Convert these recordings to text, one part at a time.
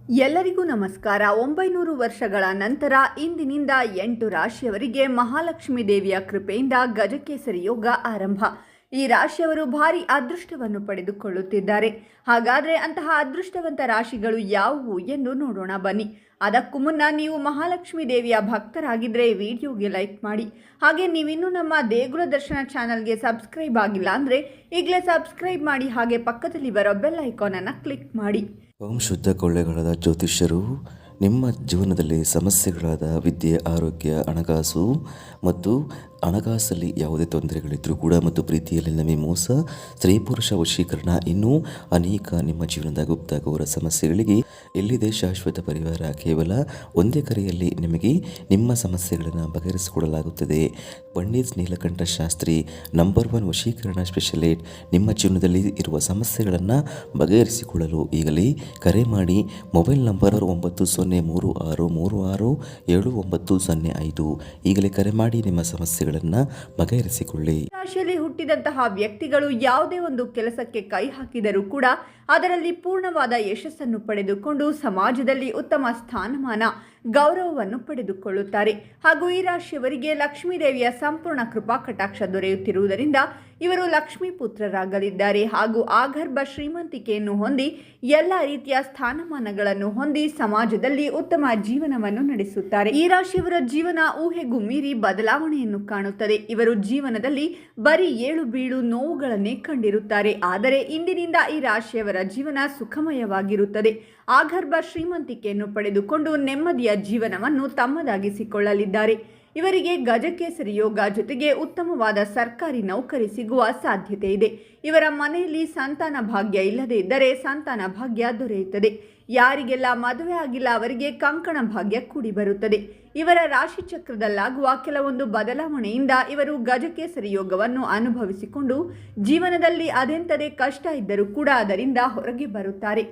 ಎಲ್ಲರಿಗೂ ನಮಸ್ಕಾರ. 900 ವರ್ಷಗಳ ನಂತರ ಇಂದಿನಿಂದ 8 ರಾಶಿಯವರಿಗೆ ಮಹಾಲಕ್ಷ್ಮೀ ದೇವಿಯ ಕೃಪೆಯಿಂದ ಗಜಕೇಸರಿ ಯೋಗ ಆರಂಭ. ಈ ರಾಶಿಯವರು ಭಾರಿ ಅದೃಷ್ಟವನ್ನು ಪಡೆದುಕೊಳ್ಳುತ್ತಿದ್ದಾರೆ. ಹಾಗಾದರೆ ಅಂತಹ ಅದೃಷ್ಟವಂತ ರಾಶಿಗಳು ಯಾವುವು ಎಂದು ನೋಡೋಣ ಬನ್ನಿ. ಅದಕ್ಕೂ ಮುನ್ನ ನೀವು ಮಹಾಲಕ್ಷ್ಮೀ ದೇವಿಯ ಭಕ್ತರಾಗಿದ್ದರೆ ವಿಡಿಯೋಗೆ ಲೈಕ್ ಮಾಡಿ. ಹಾಗೆ ನೀವಿನ್ನೂ ನಮ್ಮ ದೇಗುಲ ದರ್ಶನ ಚಾನಲ್ಗೆ ಸಬ್ಸ್ಕ್ರೈಬ್ ಆಗಿಲ್ಲ ಅಂದರೆ ಈಗಲೇ ಸಬ್ಸ್ಕ್ರೈಬ್ ಮಾಡಿ. ಹಾಗೆ ಪಕ್ಕದಲ್ಲಿ ಬರೋ ಬೆಲ್ ಐಕಾನನ್ನು ಕ್ಲಿಕ್ ಮಾಡಿ. ಓಂ ಶುದ್ಧ ಕೊಳ್ಳೆಗಳಾದ ಜ್ಯೋತಿಷ್ಯರು ನಿಮ್ಮ ಜೀವನದಲ್ಲಿ ಸಮಸ್ಯೆಗಳಾದ ವಿದ್ಯೆ, ಆರೋಗ್ಯ, ಹಣಕಾಸು ಮತ್ತು ಹಣಕಾಸಲ್ಲಿ ಯಾವುದೇ ತೊಂದರೆಗಳಿದ್ದರೂ ಕೂಡ ಮತ್ತು ಪ್ರೀತಿಯಲ್ಲಿ ನಮಗೆ ಮೋಸ, ಸ್ತ್ರೀ ಪುರುಷ ವಶೀಕರಣ, ಇನ್ನೂ ಅನೇಕ ನಿಮ್ಮ ಜೀವನದ ಗುಪ್ತ ಘೋರ ಸಮಸ್ಯೆಗಳಿಗೆ ಎಲ್ಲಿದೆ ಶಾಶ್ವತ ಪರಿಹಾರ. ಕೇವಲ ಒಂದೇ ಕರೆಯಲ್ಲಿ ನಿಮಗೆ ನಿಮ್ಮ ಸಮಸ್ಯೆಗಳನ್ನು ಬಗೆಹರಿಸಿಕೊಡಲಾಗುತ್ತದೆ. ಪಂಡಿತ್ ನೀಲಕಂಠ ಶಾಸ್ತ್ರಿ ನಂಬರ್ 1 ವಶೀಕರಣ ಸ್ಪೆಷಲಿಸ್ಟ್. ನಿಮ್ಮ ಜೀವನದಲ್ಲಿ ಇರುವ ಸಮಸ್ಯೆಗಳನ್ನು ಬಗೆಹರಿಸಿಕೊಳ್ಳಲು ಈಗಲೇ ಕರೆ ಮಾಡಿ. Mobile number 9036367905. ಈಗಲೇ ಕರೆ ಮಾಡಿ ನಿಮ್ಮ ಸಮಸ್ಯೆಗಳನ್ನು ಬಗೆಹರಿಸಿಕೊಳ್ಳಿ. ರಾಶಿಯಲ್ಲಿ ಹುಟ್ಟಿದಂತಹ ವ್ಯಕ್ತಿಗಳು ಯಾವುದೇ ಒಂದು ಕೆಲಸಕ್ಕೆ ಕೈ ಹಾಕಿದರೂ ಕೂಡ ಅದರಲ್ಲಿ ಪೂರ್ಣವಾದ ಯಶಸ್ಸನ್ನು ಪಡೆದುಕೊಂಡು ಸಮಾಜದಲ್ಲಿ ಉತ್ತಮ ಸ್ಥಾನಮಾನ, ಗೌರವವನ್ನು ಪಡೆದುಕೊಳ್ಳುತ್ತಾರೆ. ಹಾಗೂ ಈ ರಾಶಿಯವರಿಗೆ ಲಕ್ಷ್ಮೀ ದೇವಿಯ ಸಂಪೂರ್ಣ ಕೃಪಾ ಕಟಾಕ್ಷ ದೊರೆಯುತ್ತಿರುವುದರಿಂದ ಇವರು ಲಕ್ಷ್ಮೀ ಪುತ್ರರಾಗಲಿದ್ದಾರೆ. ಹಾಗೂ ಆಗರ್ಭ ಶ್ರೀಮಂತಿಕೆಯನ್ನು ಹೊಂದಿ ಎಲ್ಲ ರೀತಿಯ ಸ್ಥಾನಮಾನಗಳನ್ನು ಹೊಂದಿ ಸಮಾಜದಲ್ಲಿ ಉತ್ತಮ ಜೀವನವನ್ನು ನಡೆಸುತ್ತಾರೆ. ಈ ರಾಶಿಯವರ ಜೀವನ ಊಹೆಗೂ ಮೀರಿ ಬದಲಾವಣೆಯನ್ನು ಕಾಣುತ್ತದೆ. ಇವರು ಜೀವನದಲ್ಲಿ ಬರೀ ಏಳು ಬೀಳು ನೋವುಗಳನ್ನೇ ಕಂಡಿರುತ್ತಾರೆ. ಆದರೆ ಇಂದಿನಿಂದ ಈ ರಾಶಿಯವರ ಜೀವನ ಸುಖಮಯವಾಗಿರುತ್ತದೆ. ಆಗರ್ಭ ಶ್ರೀಮಂತಿಕೆಯನ್ನು ಪಡೆದುಕೊಂಡು ನೆಮ್ಮದಿಯ ಜೀವನವನ್ನು ತಮ್ಮದಾಗಿಸಿಕೊಳ್ಳಲಿದ್ದಾರೆ. ಇವರಿಗೆ ಗಜಕೇಸರಿ ಯೋಗ ಜೊತೆಗೆ ಉತ್ತಮವಾದ ಸರ್ಕಾರಿ ನೌಕರಿ ಸಿಗುವ ಸಾಧ್ಯತೆ ಇದೆ. ಇವರ ಮನೆಯಲ್ಲಿ ಸಂತಾನ ಭಾಗ್ಯ ಇಲ್ಲದೇ ಇದ್ದರೆ ಸಂತಾನ ಭಾಗ್ಯ ದೊರೆಯುತ್ತದೆ. ಯಾರಿಗೆಲ್ಲ ಮದುವೆ ಆಗಿಲ್ಲ ಅವರಿಗೆ ಕಂಕಣ ಭಾಗ್ಯ ಕೂಡಿ ಬರುತ್ತದೆ. ಇವರ ರಾಶಿ ಚಕ್ರದಲ್ಲಾಗುವ ಕೆಲವೊಂದು ಬದಲಾವಣೆಯಿಂದ ಇವರು ಗಜಕೇಸರಿ ಯೋಗವನ್ನು ಅನುಭವಿಸಿಕೊಂಡು ಜೀವನದಲ್ಲಿ ಅದೆಂಥದೇ ಕಷ್ಟ ಇದ್ದರೂ ಕೂಡ ಅದರಿಂದ ಹೊರಗೆ ಬರುತ್ತಾರೆ.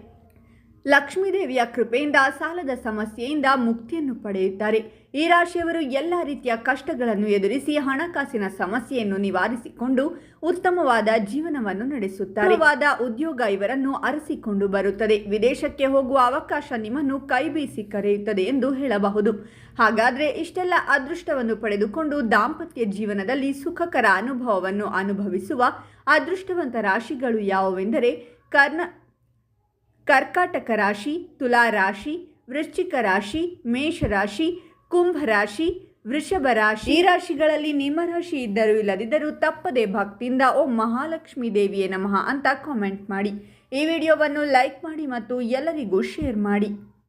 ಲಕ್ಷ್ಮೀದೇವಿಯ ಕೃಪೆಯಿಂದ ಸಾಲದ ಸಮಸ್ಯೆಯಿಂದ ಮುಕ್ತಿಯನ್ನು ಪಡೆಯುತ್ತಾರೆ. ಈ ರಾಶಿಯವರು ಎಲ್ಲ ರೀತಿಯ ಕಷ್ಟಗಳನ್ನು ಎದುರಿಸಿ ಹಣಕಾಸಿನ ಸಮಸ್ಯೆಯನ್ನು ನಿವಾರಿಸಿಕೊಂಡು ಉತ್ತಮವಾದ ಜೀವನವನ್ನು ನಡೆಸುತ್ತಾರೆ. ಉತ್ತಮವಾದ ಉದ್ಯೋಗ ಇವರನ್ನು ಅರಸಿಕೊಂಡು ಬರುತ್ತದೆ. ವಿದೇಶಕ್ಕೆ ಹೋಗುವ ಅವಕಾಶ ನಿಮ್ಮನ್ನು ಕೈಬೀಸಿ ಕರೆಯುತ್ತದೆ ಎಂದು ಹೇಳಬಹುದು. ಹಾಗಾದರೆ ಇಷ್ಟೆಲ್ಲ ಅದೃಷ್ಟವನ್ನು ಪಡೆದುಕೊಂಡು ದಾಂಪತ್ಯ ಜೀವನದಲ್ಲಿ ಸುಖಕರ ಅನುಭವವನ್ನು ಅನುಭವಿಸುವ ಅದೃಷ್ಟವಂತ ರಾಶಿಗಳು ಯಾವುವೆಂದರೆ ಕರ್ಕಾಟಕ ರಾಶಿ, ತುಲಾ ರಾಶಿ, ವೃಶ್ಚಿಕ ರಾಶಿ, ಮೇಷರಾಶಿ, ಕುಂಭ ರಾಶಿ, ವೃಷಭ ರಾಶಿ. ಈ ರಾಶಿಗಳಲ್ಲಿ ನಿಮ್ಮ ರಾಶಿ ಇದ್ದರೂ ಇಲ್ಲದಿದ್ದರೂ ತಪ್ಪದೆ ಭಕ್ತಿಯಿಂದ ಓಂ ಮಹಾಲಕ್ಷ್ಮೀ ದೇವಿಯೇ ನಮಃ ಅಂತ ಕಾಮೆಂಟ್ ಮಾಡಿ. ಈ ವಿಡಿಯೋವನ್ನು ಲೈಕ್ ಮಾಡಿ ಮತ್ತು ಎಲ್ಲರಿಗೂ ಶೇರ್ ಮಾಡಿ.